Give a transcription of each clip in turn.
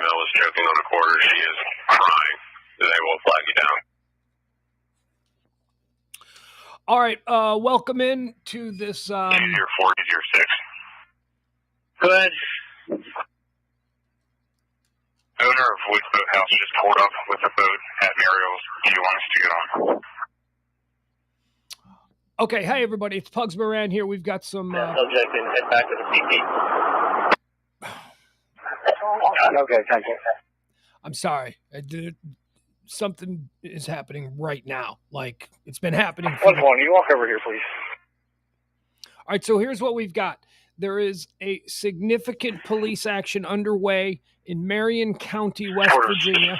female was choking on a quarter. She is crying. They will flag you down. All right, welcome in to this. Easier 4, easier 6. Good. Owner of Woods Boat House just pulled up with a boat at Marrion's. Do you want us to get on? Okay, hi everybody. It's Pugs Moran here. We've got some. Subject and head back to the CP. Okay, thank you. I'm sorry. Something is happening right now. Like it's been happening. What's wrong? You walk over here, please. All right, so here's what we've got. There is a significant police action underway in Marrion County, West Virginia.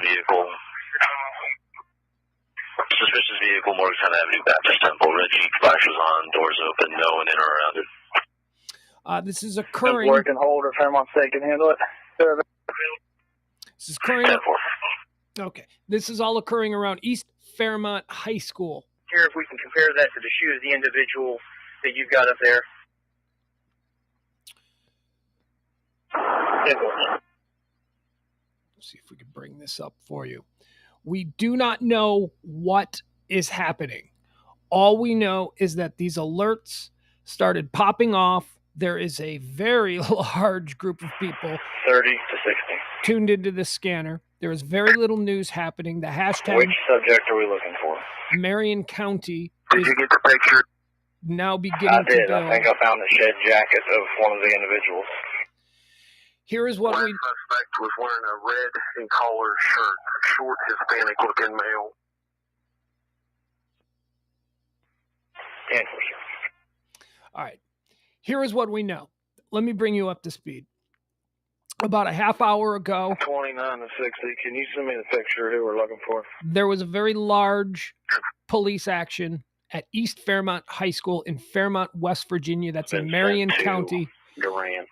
Suspicious vehicle, Morgantown Avenue, Baptist Temple, Reggie, flashers on, doors open, no one in or around it. This is occurring. Work and hold, or Fairmont State can handle it. This is occurring. 10-4. Okay, this is all occurring around East Fairmont High School. Here, if we can compare that to the shoe of the individual that you've got up there. Let's see if we can bring this up for you. We do not know what is happening. All we know is that these alerts started popping off. There is a very large group of people 30 to 60. tuned into the scanner. There is very little news happening. The hashtag Which subject are we looking for? Marrion County Did is you get the picture? now beginning I did. to build. I think I found the shed jacket of one of the individuals. Here is what One we... suspect was wearing a red and collar shirt, short Hispanic-looking male. 10%. All right. Here is what we know. Let me bring you up to speed. About a half hour ago, 29 to 60. Can you send me the picture who we're looking for? there was a very large police action at East Fairmont High School in Fairmont, West Virginia. That's in Marrion County. Duran.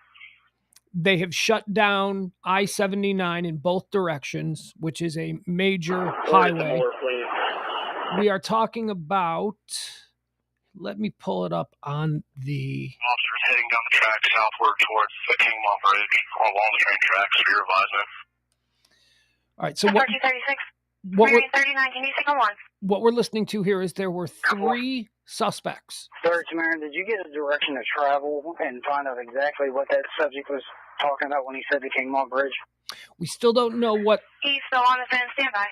They have shut down I-79 in both directions, which is a major highway. More, please. We are talking about... Let me pull it up on the... Officers heading down the track southward towards the Kingmont Bridge along the train tracks for your advisement. All right, so what, 1336. what, Marrion we're, 39, can you signal 1? what we're listening to here is there were 3 suspects. Sir, Marion, did you get a direction of travel and find out exactly what that subject was talking about when he said the Kingmont Bridge? We still don't know what He's still on the phone, standby.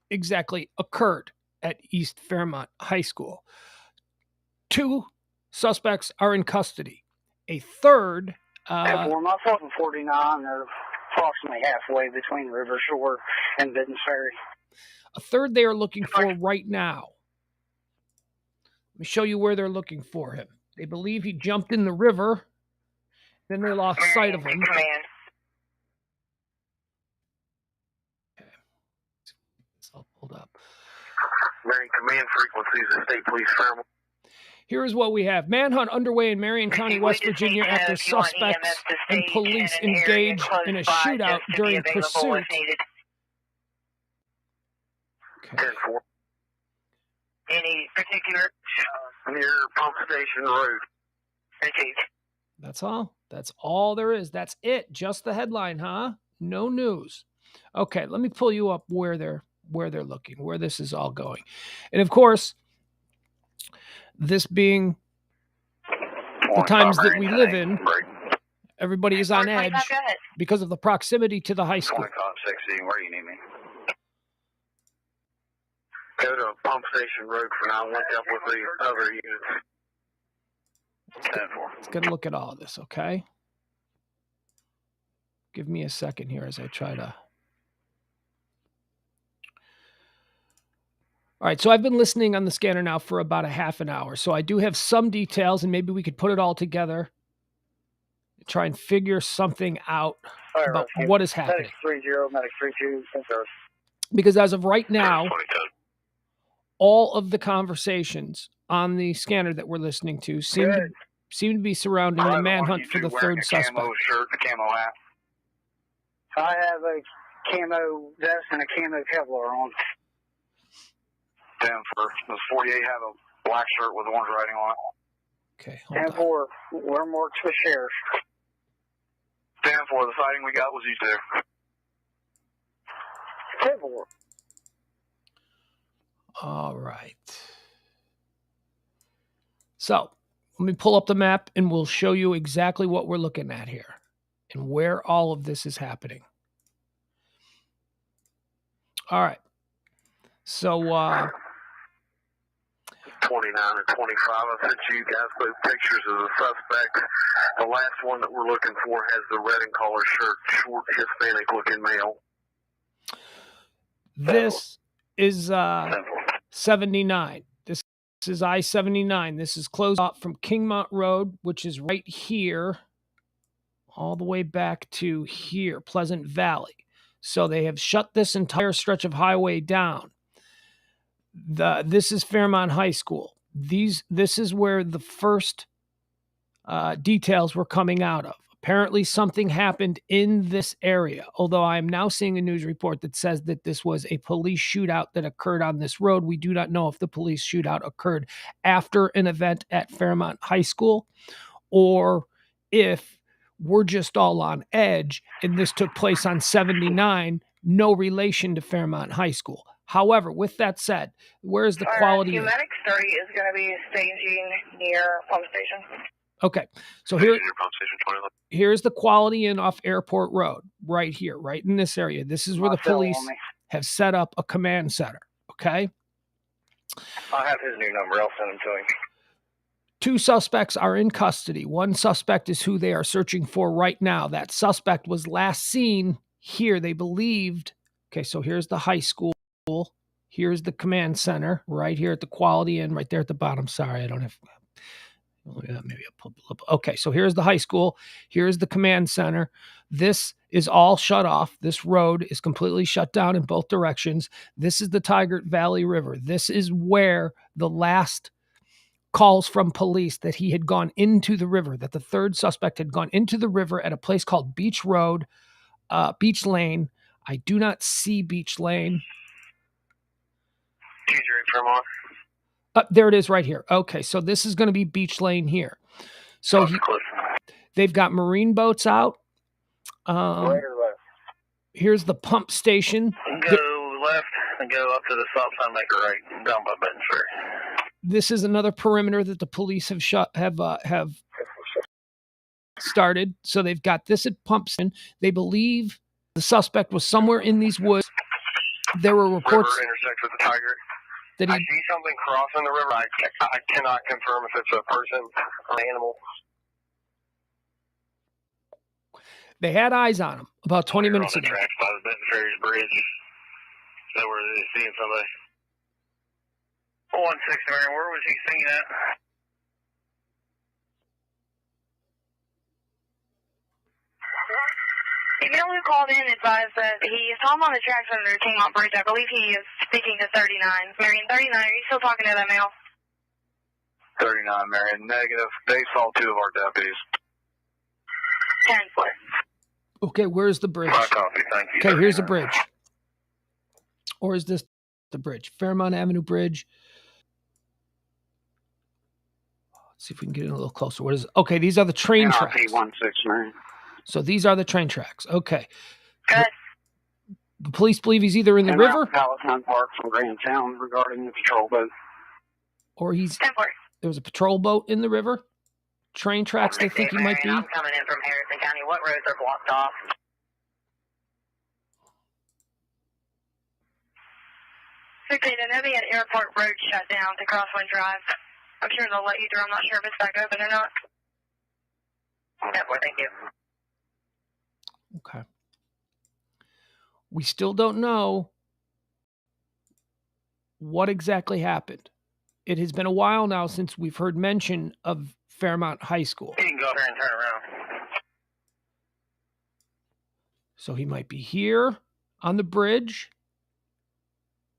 exactly occurred at East Fairmont High School. 2 suspects are in custody. A third... For myself and 49, they're approximately halfway between River Shore and Vinton's Ferry. A third they are looking for right now. Let me show you where they're looking for him. They believe he jumped in the river. Then they lost sight of him. Command. Okay. It's all pulled up. Marion Command frequencies of State Police Fairmont. Here is what we have. Manhunt underway in Marion County, West Virginia after suspects and police engage in a shootout during pursuit. Okay. 10-4. Any particular? Near Pump Station Road. That's all. That's all there is. That's it. Just the headline, huh? No news. Okay, let me pull you up where they're looking, where this is all going. And of course, this being the times that we live in, everybody is on edge because of the proximity to the high school. 60, where do you need me? Go to Pump Station Road for now. Link up with the other units. 10-4. Let's get a look at all of this, okay? Give me a second here as I try to... All right, so I've been listening on the scanner now for about a half an hour, so I do have some details, and maybe we could put it all together, try and figure something out about what is happening. Medic 30, Medic 32, sensor. Because as of right now, all of the conversations on the scanner that we're listening to seem to be surrounding the manhunt for the third suspect. Camo shirt, a camo hat. I have a camo vest and a camo Kevlar on. 10-4. Does 48 have a black shirt with orange writing on it? Okay, hold on. 10-4. We're marked for sheriff. 10-4. The sighting we got was you there. 10-4. All right. So let me pull up the map and we'll show you exactly what we're looking at here and where all of this is happening. All right. So 29 and 25. I sent you guys both pictures of the suspect. The last one that we're looking for has the red and collar shirt, short Hispanic looking male. this is 79. This is I-79. This is closed off from Kingmont Road, which is right here, all the way back to here, Pleasant Valley. So they have shut this entire stretch of highway down. This is Fairmont High School. This is where the first details were coming out of. Apparently something happened in this area, although I am now seeing a news report that says that this was a police shootout that occurred on this road. We do not know if the police shootout occurred after an event at Fairmont High School or if we're just all on edge and this took place on 79, no relation to Fairmont High School. However, with that said, where's the quality? Humanic 30 is going to be staging near pump station. Okay, so here's the Quality Inn off Airport Road, right here, right in this area. This is where the police have set up a command center, okay? I have his new number. I'll send him to him. 2 suspects are in custody. 1 suspect is who they are searching for right now. That suspect was last seen here, they believed. Okay, so here's the high school. Here's the command center, right here at the Quality Inn, right there at the bottom. Sorry, I don't have... Maybe I'll pull up. Okay, so here's the high school. Here's the command center. This is all shut off. This road is completely shut down in both directions. This is the Tigert Valley River. This is where the last calls from police that he had gone into the river, that the third suspect had gone into the river at a place called Beach Road, Beach Lane. I do not see Beach Lane. There it is right here. Okay, so this is going to be Beach Lane here. So they've got marine boats out. Here's the pump station. Go left and go up to the stop sign, make a right, down by Benton's Ferry. This is another perimeter that the police have started. So they've got this at pump station. They believe the suspect was somewhere in these woods. There were reports River intersects with the Tiger. that I see something crossing the river. I cannot confirm if it's a person or an animal. They had eyes on him about 20 minutes ago. On the tracks by the Benton Ferry's bridge. Is that where they're seeing somebody? 160, Marion, where was he seen at? The man who called in advised that he saw him on the tracks under Kingmont Bridge. I believe he is speaking to 39. Marion, 39, are you still talking to that male? 39, Marion, negative. They saw 2 of our deputies. 10-4. Okay, where's the bridge? My copy, thank you. Okay, here's the bridge. Or is this the bridge? Fairmont Avenue Bridge. Let's see if we can get in a little closer. What is it? Okay, these are the train tracks. 16, Marion. So these are the train tracks. Okay. Good. The police believe he's either in the river Palatine Park from Grand Town regarding the patrol boat. or he's 10-4. there was a patrol boat in the river. Train tracks they think he might be. I'm coming in from Harrison County. What roads are blocked off? Okay, I know they had Airport Road shut down to Crosswind Drive. I'm sure they'll let you through. I'm not sure if it's back open or not. 10-4, thank you. Okay. We still don't know what exactly happened. It has been a while now since we've heard mention of Fairmont High School. You can go there and turn around. So he might be here on the bridge.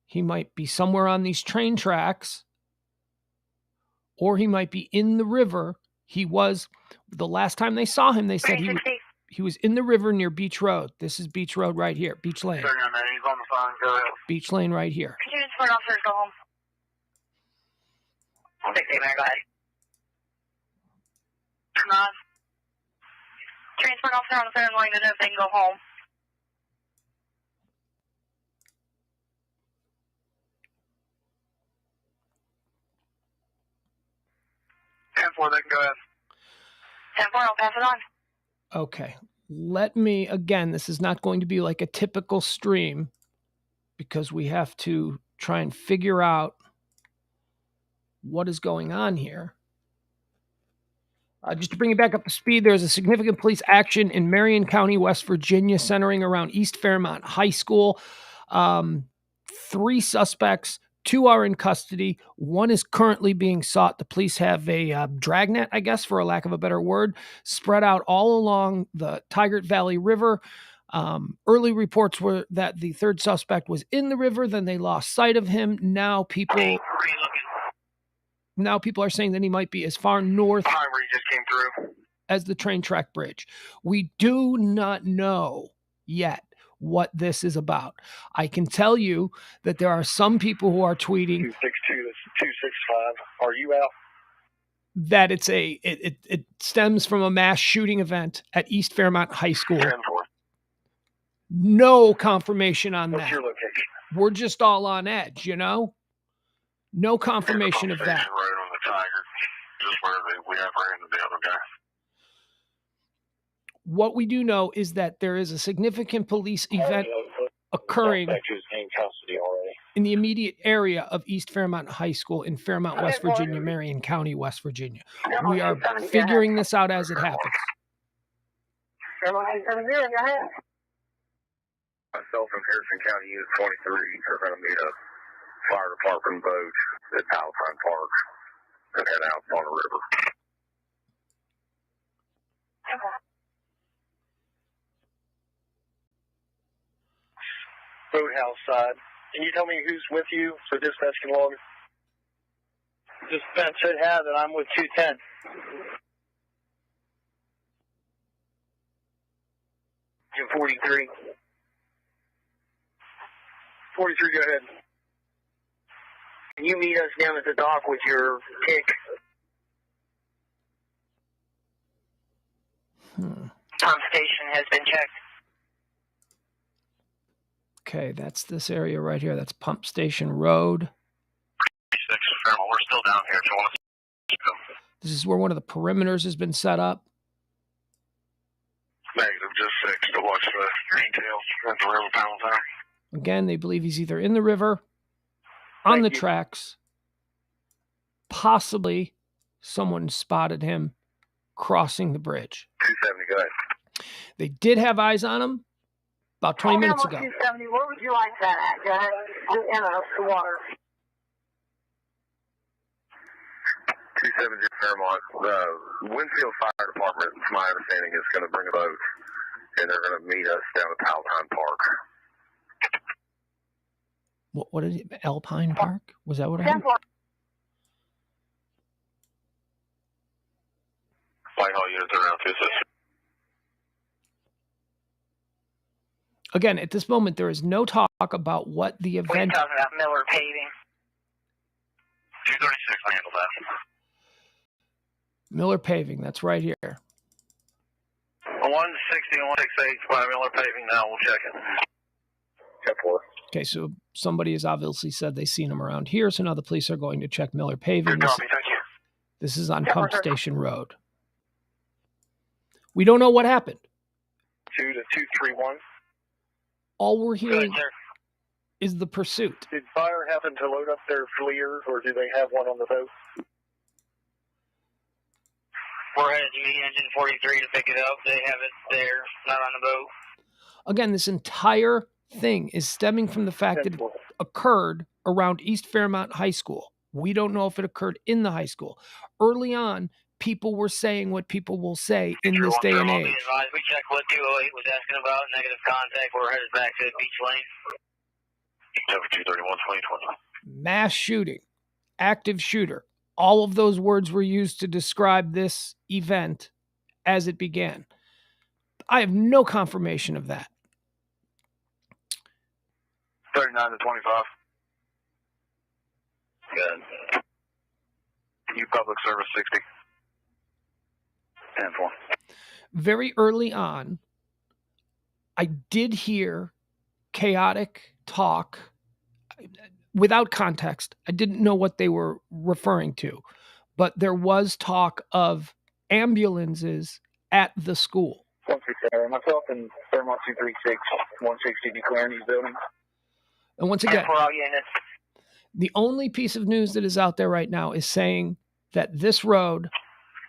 He might be somewhere on these train tracks. Or he might be in the river. He was, the last time they saw him, they said he was in the river near Beach Road. This is Beach Road right here, Beach Lane. He's on the phone. Go ahead. Beach Lane right here. Transport officers go home. 60, Mary, go ahead. Transport officer on the phone wanting to know if they can go home. 10-4, they can go ahead. 10-4, I'll pass it on. Okay. Let me, again, this is not going to be like a typical stream because we have to try and figure out what is going on here. Just to bring you back up to speed, there's a significant police action in Marrion County, West Virginia, centering around East Fairmont High School. 3 suspects, 2 are in custody. 1 is currently being sought. The police have a dragnet, I guess, for a lack of a better word, spread out all along the Tigard Valley River. Early reports were that the 3rd suspect was in the river. Then they lost sight of him. Now people are saying that he might be as far north Where he just came through. as the train track bridge. We do not know yet what this is about. I can tell you that there are some people who are tweeting 262 to 265. Are you out? that it stems from a mass shooting event at East Fairmont High School. 10-4. No confirmation on What's that. your location? We're just all on edge, you know? No confirmation of that. Road on the Tiger, just where we have ran the other guy. What we do know is that there is a significant police event occurring in the immediate area of East Fairmont High School in Fairmont, West Virginia, Marrion County, West Virginia. We are figuring this out as it happens. Myself and Harrison County Unit 23 are going to meet a fire department boat at Palatine Park and head out on the river. Boathouse side. Can you tell me who's with you so dispatch can log? Dispatch should have that I'm with 210. Jim 43. 43, go ahead. Can you meet us down at the dock with your pick? Pump station has been checked. Okay, that's this area right here. That's Pump Station Road. 6, Fairmont. We're still down here if you want to come. This is where one of the perimeters has been set up. Negative, just 6 to watch the details at the river Palatine. Again, they believe he's either in the river, on the tracks, possibly someone spotted him crossing the bridge. 270, go ahead. They did have eyes on him about 20 minutes ago. 270, where would you like that at? Go ahead. In the water. 270 Fairmont. The Winfield Fire Department, it's my understanding, is going to bring a boat, and they're going to meet us down at Palatine Park. What is it? Alpine Park? Was that what I heard? Whitehall units around 260. Again, at this moment, there is no talk about what the We're event. talking about Miller Paving. 236, handle that. Miller Paving, that's right here. 160 and 168 by Miller Paving now. We'll check it. 10-4. Okay, so somebody has obviously said they've seen him around here, so now the police are going to check Miller Paving. Good copy, thank you. This is on Pump Station Road. We don't know what happened. 2 to 231. All we're hearing Good, is the pursuit. Did fire happen to load up their FLIR, or do they have one on the boat? We're headed to meet engine 43 to pick it up. They have it there, not on the boat. Again, this entire thing is stemming from the fact that it occurred around East Fairmont High School. We don't know if it occurred in the high school. Early on, people were saying what people will say in this day and age. We checked what 208 was asking about, negative contact. We're headed back to Beach Lane. 231, 2020. Mass shooting, active shooter. All of those words were used to describe this event as it began. I have no confirmation of that. 39 to 25. Good. You public service 60. 10-4. Very early on, I did hear chaotic talk without context. I didn't know what they were referring to, but there was talk of ambulances at the school. 167. Myself and Thermont 236, 160 declaring these buildings. And once again, For all units. the only piece of news that is out there right now is saying that this road,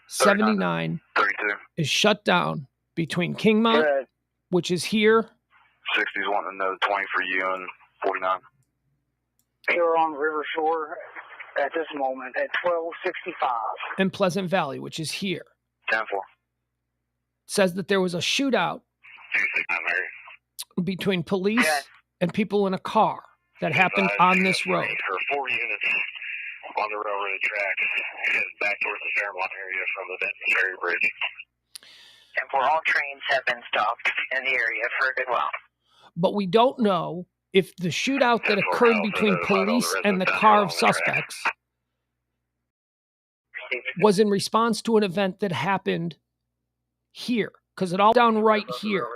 79, 32. is shut down between Kingmont, Good. which is here, 60's wanting to know 20 for you and 49. Here on River Shore at this moment at 1265. and Pleasant Valley, which is here. 10-4. Says that there was a shootout 269, Mary. between police Yes. and people in a car that happened on this road. For 4 units on the railroad tracks, headed back towards the Fairmont area from the Benton Ferry Bridge. And for all trains have been stopped in the area for a good while. But we don't know if the shootout that occurred between police and the car of suspects was in response to an event that happened here, because it all down right here.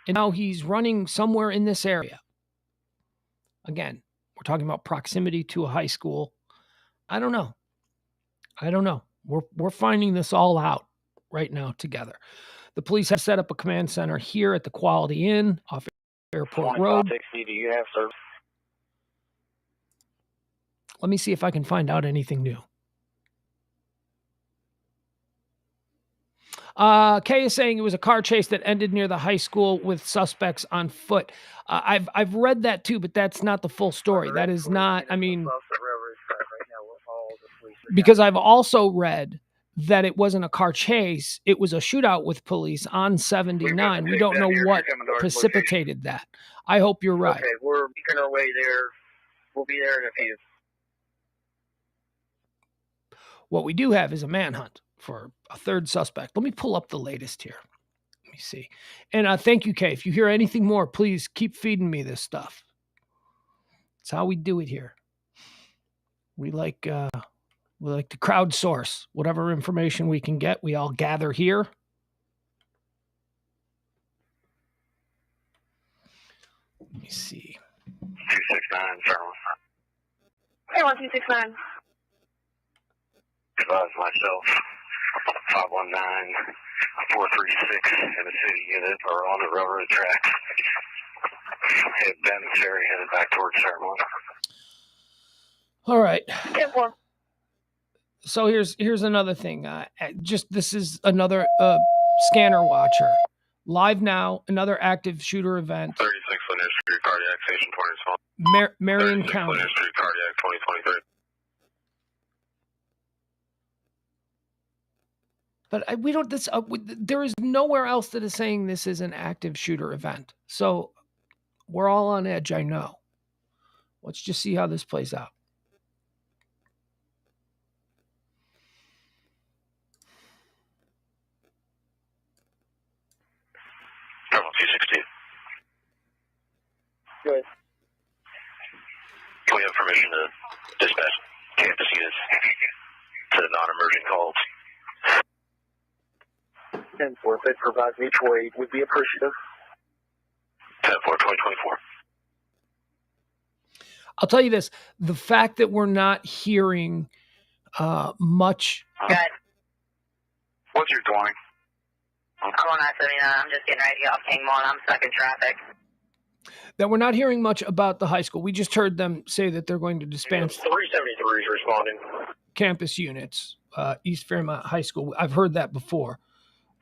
And now he's running somewhere in this area. Again, we're talking about proximity to a high school. I don't know. We're finding this all out right now together. The police have set up a command center here at the Quality Inn off Airport Road. 2560, do you have service? Let me see if I can find out anything new. Kay is saying it was a car chase that ended near the high school with suspects on foot. I've read that too, but that's not the full story. That is not, I mean, because I've also read that it wasn't a car chase. It was a shootout with police on 79. We don't know what precipitated that. I hope you're right. Okay, we're making our way there. We'll be there in a few. What we do have is a manhunt for a third suspect. Let me pull up the latest here. Let me see. And thank you, Kay. If you hear anything more, please keep feeding me this stuff. It's how we do it here. We like to crowdsource whatever information we can get. We all gather here. Let me see. 269, Fairmont. Hey, 1269. Advise myself, 519, 436 in the city unit are on the railroad tracks. Head Benton Ferry headed back towards Fairmont. All right. 10-4. So here's another thing. This is another scanner watcher. Live now, another active shooter event. 36 Linear Street, cardiac station 20. Marrion County. Linear Street, cardiac 2023. But we don't. There is nowhere else that is saying this is an active shooter event. So we're all on edge. I know. Let's just see how this plays out. Bravo 216. Good. Can we have permission to dispatch campus units to the non-emergent calls? 10-4, if it provides each way, would be appreciative. 10-4, 2024. I'll tell you this: the fact that we're not hearing much. Good. What's your 20? I'm on I-79. I'm just getting ready to get off Kingmont. I'm stuck in traffic. That we're not hearing much about the high school. We just heard them say that they're going to disband 373 is responding. campus units, East Fairmont High School. I've heard that before.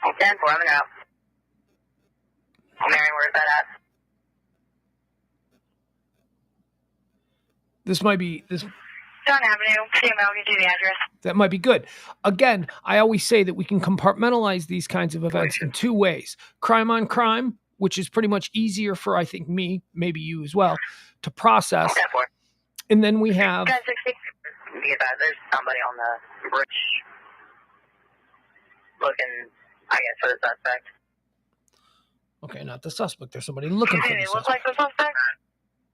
10-4, I'm going out. Marion, where's that at? This might be John Avenue. CML, I'll get you the address. that might be good. Again, I always say that we can compartmentalize these kinds of events in two ways: crime on crime, which is pretty much easier for, I think, me, maybe you as well, to process. 10-4. And then we have 10-60. There's somebody on the bridge looking, I guess, for the suspect. okay, not the suspect. There's somebody looking for Does the it look suspect. like the suspect?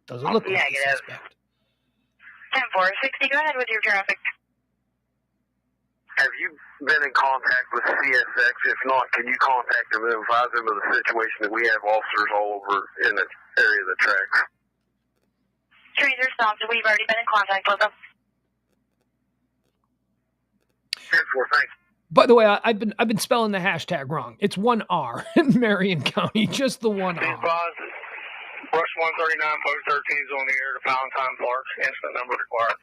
Doesn't look like the Negative. suspect. 10-4, 60, go ahead with your traffic. Have you been in contact with CSX? If not, can you contact them and advise them of the situation that we have officers all over in the area of the tracks? Trains are stopped. We've already been in contact with them. Thanks. By the way, I've been spelling the hashtag wrong. It's 1 R in Marion County, just the 1 R. Rush 139, post 13 is on the air to Valentine Park. Instant number required.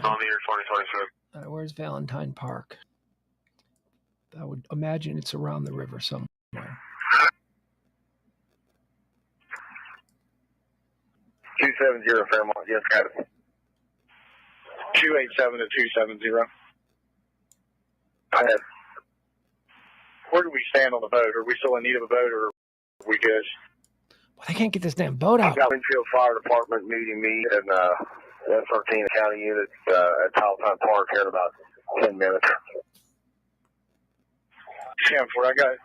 On the air 2026. Where's Valentine Park? I would imagine it's around the river somewhere. 270 Fairmont, yes, got it. 287 to 270. Where do we stand on the boat? Are we still in need of a boat, or are we good? Well, they can't get this damn boat out. I've got Winfield Fire Department meeting me and F13 County unit at Valentine Park here in about 10 minutes. 10-4. I got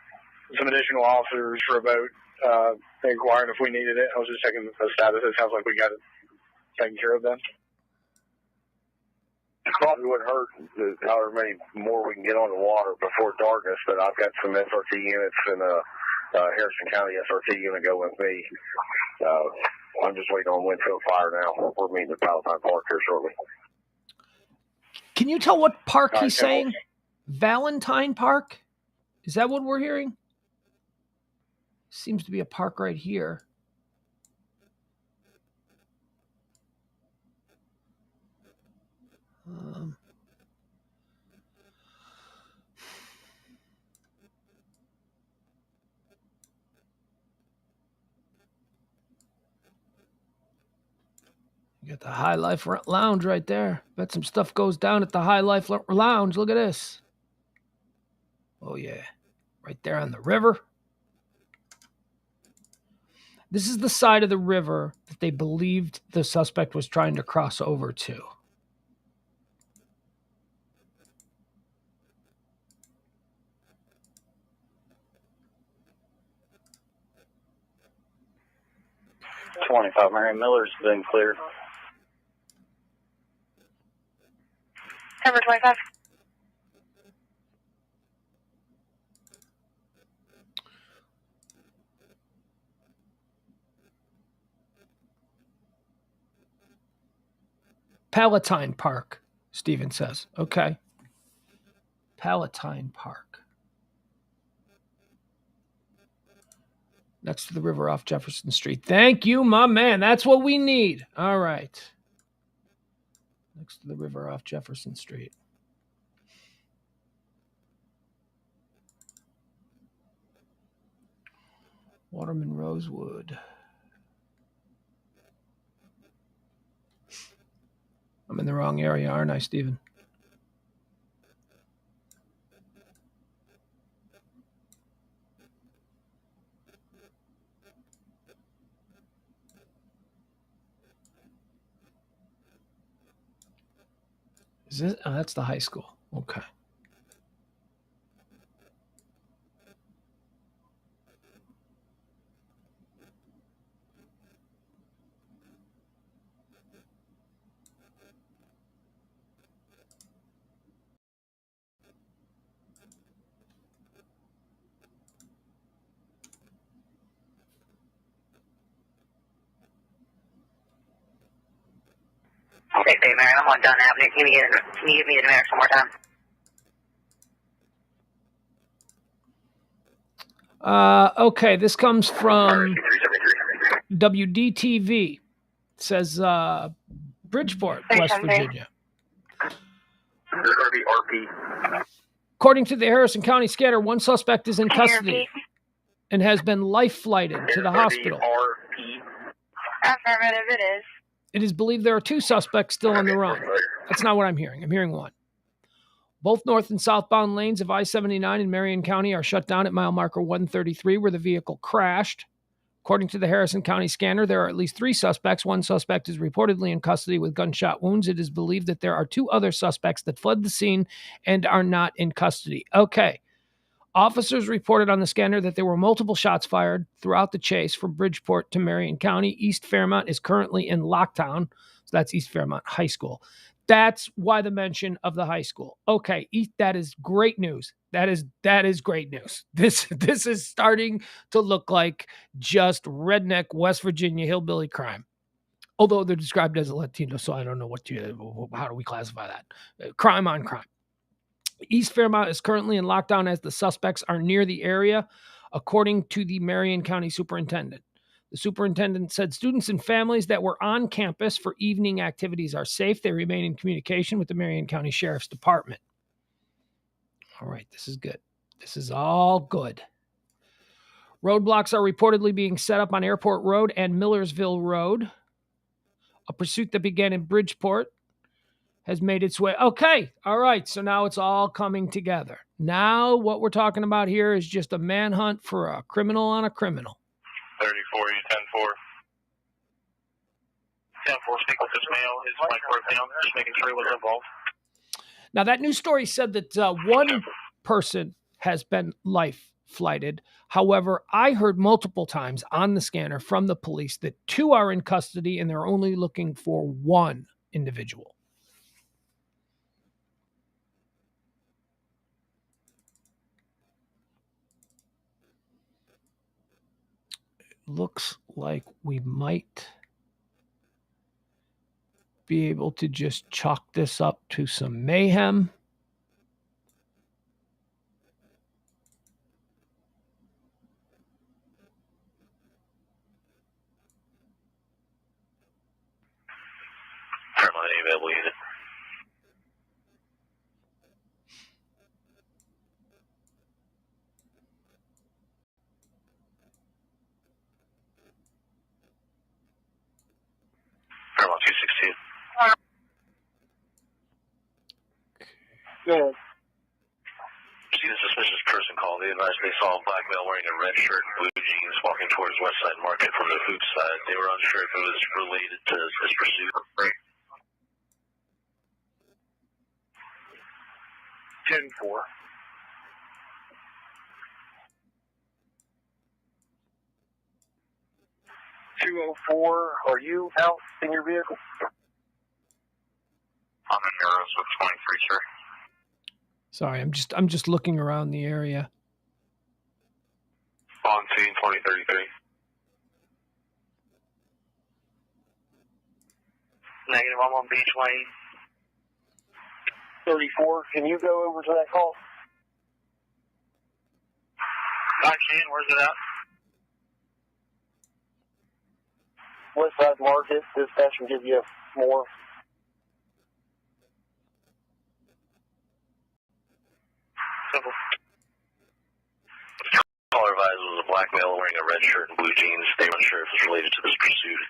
some additional officers for a boat inquiring if we needed it. I was just checking the status. It sounds like we got it taken care of then. It probably wouldn't hurt however many more we can get on the water before darkness, but I've got some SRT units and Harrison County SRT unit go with me. I'm just waiting on Winfield Fire now. We're meeting at Valentine Park here shortly. Can you tell what park he's saying? Valentine Park? Is that what we're hearing? Seems to be a park right here. You got the High Life Lounge right there. Bet some stuff goes down at the High Life Lounge. Look at this. Oh, yeah. Right there on the river. This is the side of the river that they believed the suspect was trying to cross over to. Marion Miller's been cleared. Number 25. Palatine Park, Steven says. Okay. Palatine Park. Next to the river off Jefferson Street. Thank you, my man. That's what we need. All right. Next to the river off Jefferson Street. Waterman Rosewood. I'm in the wrong area, aren't I, Steven? Is this? Oh, that's the high school. Okay. Okay, Marion, I'm on Dunn Avenue. Can you give me the numerics one more time? Okay, this comes from WDTV. It says Bridgeport, West Virginia. According to the Harrison County scanner, one suspect is in custody and has been life flighted to the hospital. Affirmative, it is. It is believed there are two suspects still on the run. That's not what I'm hearing. I'm hearing one. Both north and southbound lanes of I-79 in Marion County are shut down at mile marker 133 where the vehicle crashed. According to the Harrison County scanner, there are at least three suspects. One suspect is reportedly in custody with gunshot wounds. It is believed that there are two other suspects that fled the scene and are not in custody. Okay. Officers reported on the scanner that there were multiple shots fired throughout the chase from Bridgeport to Marion County. East Fairmont is currently in lockdown. So that's East Fairmont High School. That's why the mention of the high school. Okay, that is great news. That is great news. This is starting to look like just redneck West Virginia hillbilly crime. Although they're described as a Latino, so I don't know how do we classify that? Crime on crime. East Fairmount is currently in lockdown as the suspects are near the area, according to the Marrion County Superintendent. The superintendent said students and families that were on campus for evening activities are safe. They remain in communication with the Marrion County Sheriff's Department. All right, this is good. This is all good. Roadblocks are reportedly being set up on Airport Road and Millersville Road. A pursuit that began in Bridgeport has made its way. Okay, all right, so now it's all coming together. Now what we're talking about here is just a manhunt for a criminal on a criminal. 34, you 10-4. 10-4, speak with this male. His Mike Worthdown, just making sure he was involved. Now, that news story said that one person has been life flighted. However, I heard multiple times on the scanner from the police that 2 are in custody and they're only looking for 1 individual. Looks like we might be able to just chalk this up to some mayhem. Available unit. Paramount 216. Good. See the suspicious person call. They advised they saw a black male wearing a red shirt and blue jeans walking towards West Side Market from the food side. They were unsure if it was related to this pursuit. Right. 10-4. Are you out in your vehicle? I'm in Narrows with 23, sir. Sorry, I'm just looking around the area. On scene 2033. Negative, I'm on Beach Lane. 34, can you go over to that call? I can, where's it at? West Side Market, dispatch will give you more. Simple. Caller advised was a black male wearing a red shirt and blue jeans. They weren't sure if it was related to this pursuit.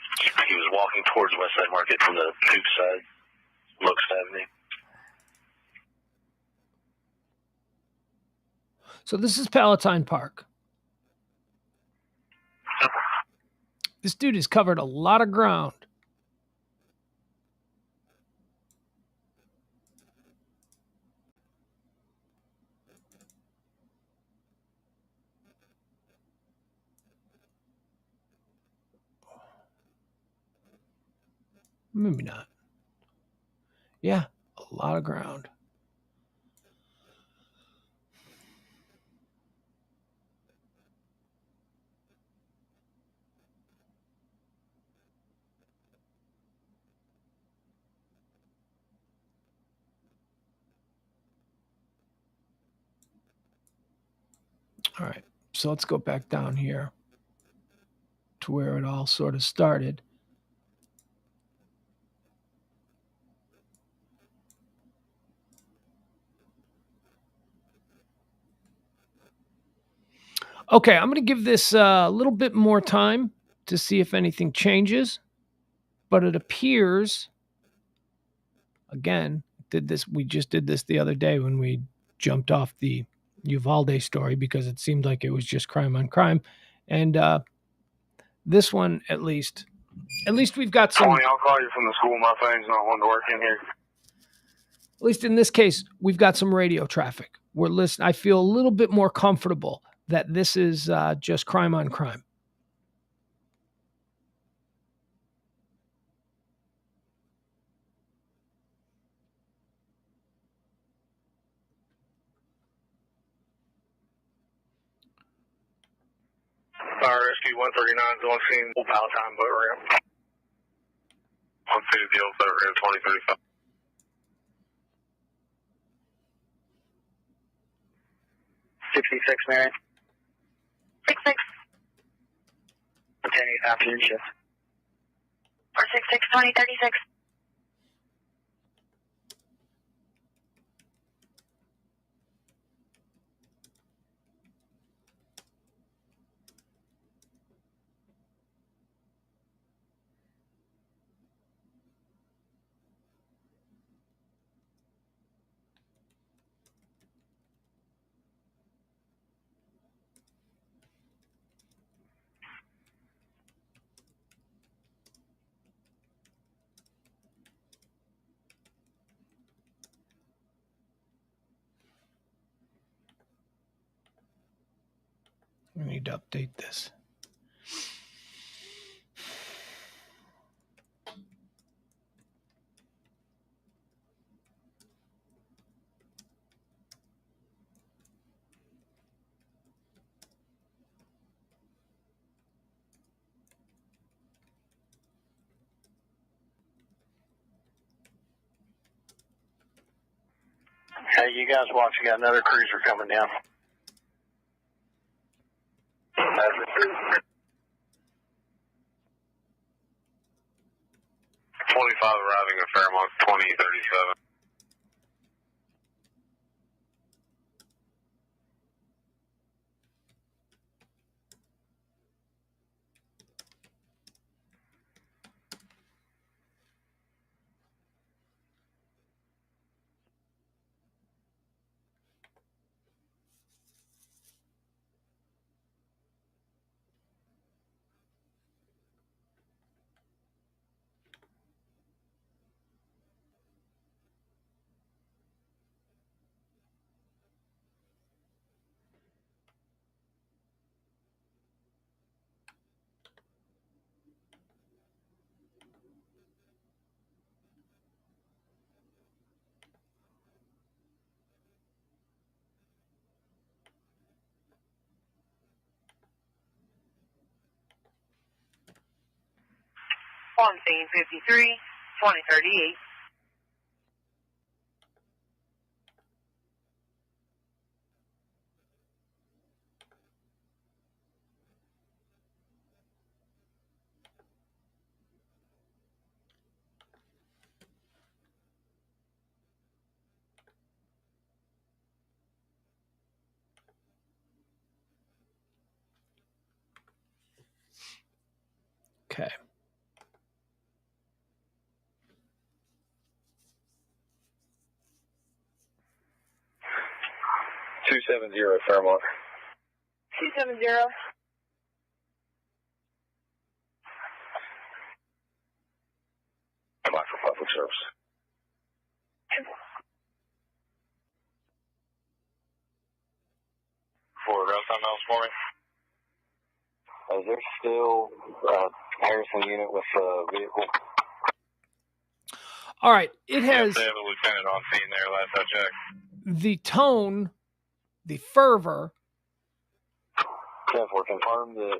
He was walking towards West Side Market from the Duke side, Locust Avenue. So this is Palatine Park. This dude has covered a lot of ground. Maybe not. Yeah, a lot of ground. All right, so let's go back down here to where it all sort of started. Okay, I'm going to give this a little bit more time to see if anything changes, but it appears, again, we just did this the other day when we jumped off the Uvalde story because it seemed like it was just crime on crime. And this one, at least we've got some. Tony, I'll call you from the school. My phone's not wanting to work in here. At least in this case, we've got some radio traffic. We're listening. I feel a little bit more comfortable that this is just crime on crime. Fire Rescue 139 is on scene. Full Palatine boat ramp. On scene, the old boat ramp 2035. 66, Marion. 66. 10-8 afternoon shift. Or 66, 20, 36. We need to update this. Hey, you guys watch. We got another cruiser coming down. 25 arriving at Fairmont, 2037. On scene 53, 2038. Okay. $270 Fairmont. 270. Come on for public service. For route time else for me. Is there still Harrison unit with vehicle? All right. It has Yes, they have a lieutenant on scene there last I checked. the tone, the fervor. 10-4, confirm that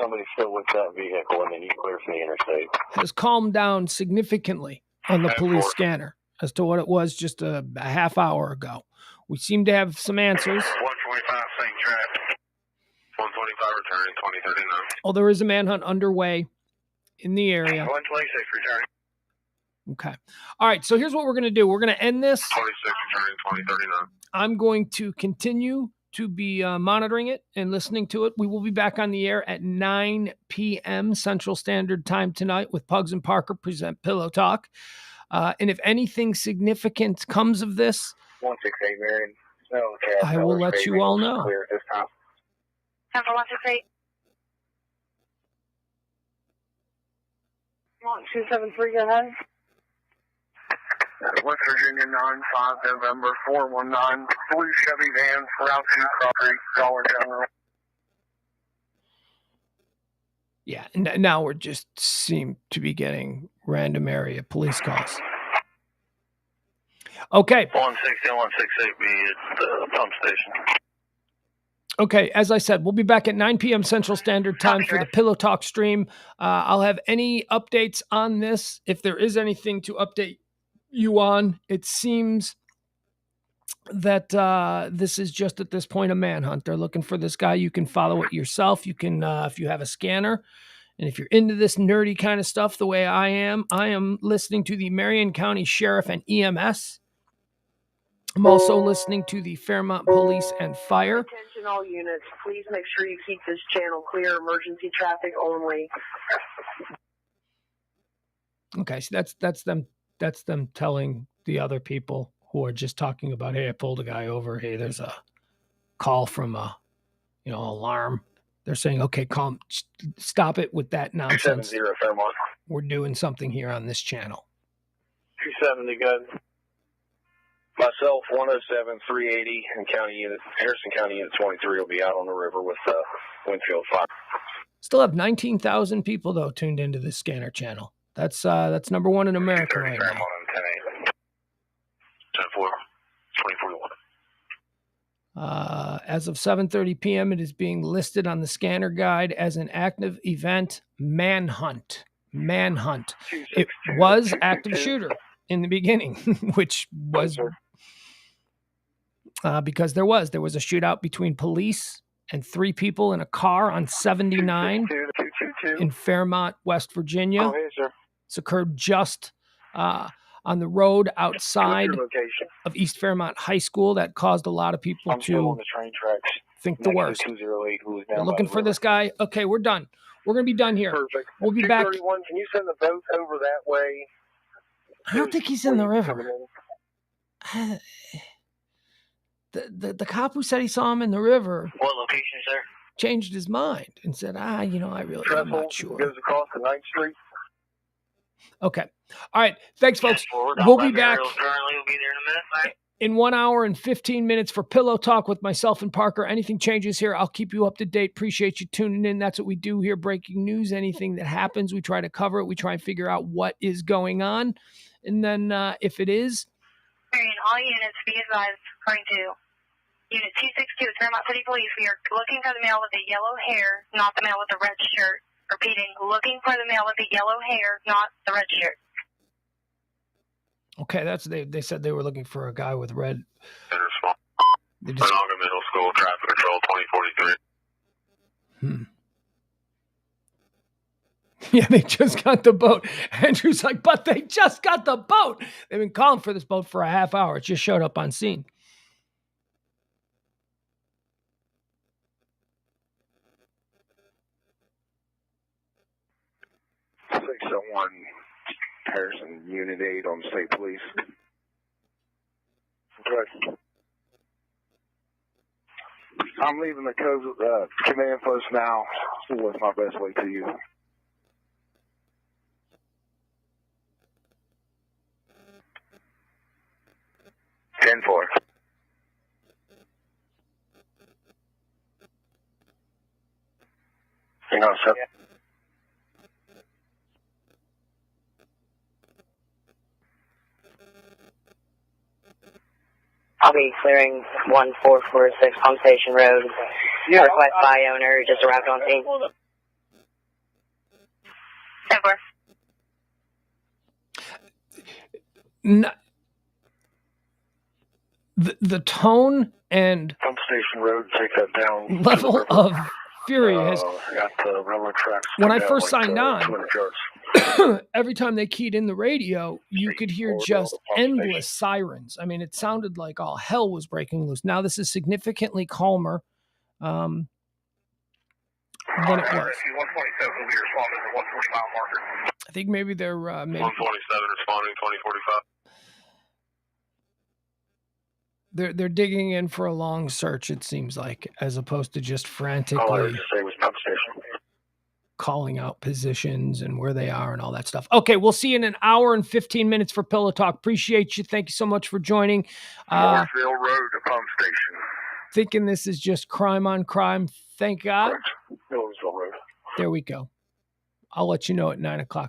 somebody's still with that vehicle and then you clear from the interstate. Has calmed down significantly on the police scanner as to what it was just a half hour ago. We seem to have some answers. 125 same traffic. 125 returning, 2039. Oh, there is a manhunt underway in the area. 126 returning. Okay. All right. So here's what we're going to do. We're going to end this. 26 returning, 2039. I'm going to continue to be monitoring it and listening to it. We will be back on the air at 9 p.m. Central Standard Time tonight with Pugs and Parker present Pillow Talk. And if anything significant comes of this, 168, Marion. No, I will let you all know. Clear at this time. 10 for 168. 273, go ahead. West Virginia 95 November 419, blue Chevy van, Route 2, Crockery, Dollar General. Yeah, now we're just seem to be getting random area police calls. Okay. 160 and 168 be at the pump station. Okay, as I said, we'll be back at 9 p.m. Central Standard Time for the Pillow Talk stream. I'll have any updates on this. If there is anything to update you on, it seems that this is just at this point a manhunt. They're looking for this guy. You can follow it yourself. You can, if you have a scanner, and if you're into this nerdy kind of stuff the way I am listening to the Marrion County Sheriff and EMS. I'm also listening to the Fairmont Police and Fire. Attention all units, please make sure you keep this channel clear, emergency traffic only. Okay, so that's them telling the other people who are just talking about, hey, I pulled a guy over. Hey, there's a call from a, alarm. They're saying, okay, calm, stop it with that nonsense. 270 Fairmont. We're doing something here on this channel. 270, good. Myself, 107, 380, and Harrison County Unit 23 will be out on the river with Winfield Fire. Still have 19,000 people though tuned into this scanner channel. That's number one in America right now. 10-4, 2041. As of 7:30 p.m., it is being listed on the scanner guide as an active event manhunt. It was active shooter in the beginning, which was because there was a shootout between police and 3 people in a car on 79 in Fairmont, West Virginia. Oh, hey, sir. It's occurred just on the road outside of East Fairmont High School. That caused a lot of people I'm still on to the train tracks. think the worst. 208, who is now They're looking for this guy. Okay, we're done. We're going to be done here. Perfect. We'll be back. 231, can you send the boat over that way? I don't think he's in the river. The cop who said he saw him in the river. What location, sir? Changed his mind and said, I really, I'm not sure. Goes across the 9th Street. Okay. All right. Thanks, folks. We'll be back Currently, we'll be there in a minute. Bye. in 1 hour and 15 minutes for Pillow Talk with myself and Parker. Anything changes here, I'll keep you up to date. Appreciate you tuning in. That's what we do here. Breaking news, anything that happens, we try to cover it. We try and figure out what is going on. And then if it is. All units, be advised, according to Unit 262, Fairmont City Police, we are looking for the male with the yellow hair, not the male with the red shirt. Repeating, looking for the male with the yellow hair, not the red shirt. Okay, they said they were looking for a guy with red. Monongah Middle School, Traffic Control 2043. Yeah, they just got the boat. Andrew's like, but they just got the boat. They've been calling for this boat for a half hour. It just showed up on scene. Someone, Harrison, Unit 8 on State Police. Okay. I'm leaving the command post now. What's my best way to you? Ten four. Hang on, sir. I'll be clearing 1446 Pump Station Road. Request by owner just arrived on scene. 10-4. The tone and Pump Station Road, take that down. Level of fury has. Got the railroad tracks. When I first signed on, every time they keyed in the radio, you could hear just endless sirens. I mean, it sounded like all hell was breaking loose. Now this is significantly calmer than it was. 127 will be responding to 120 mile marker. I think maybe they're 127 responding 2045. They're digging in for a long search, it seems like, as opposed to just frantically calling out positions and where they are and all that stuff. Okay, we'll see you in an hour and 15 minutes for Pillow Talk. Appreciate you. Thank you so much for joining. Mooresville Road to Pump Station. Thinking this is just crime on crime. Thank God. Mooresville Road. There we go. I'll let you know at 9 o'clock.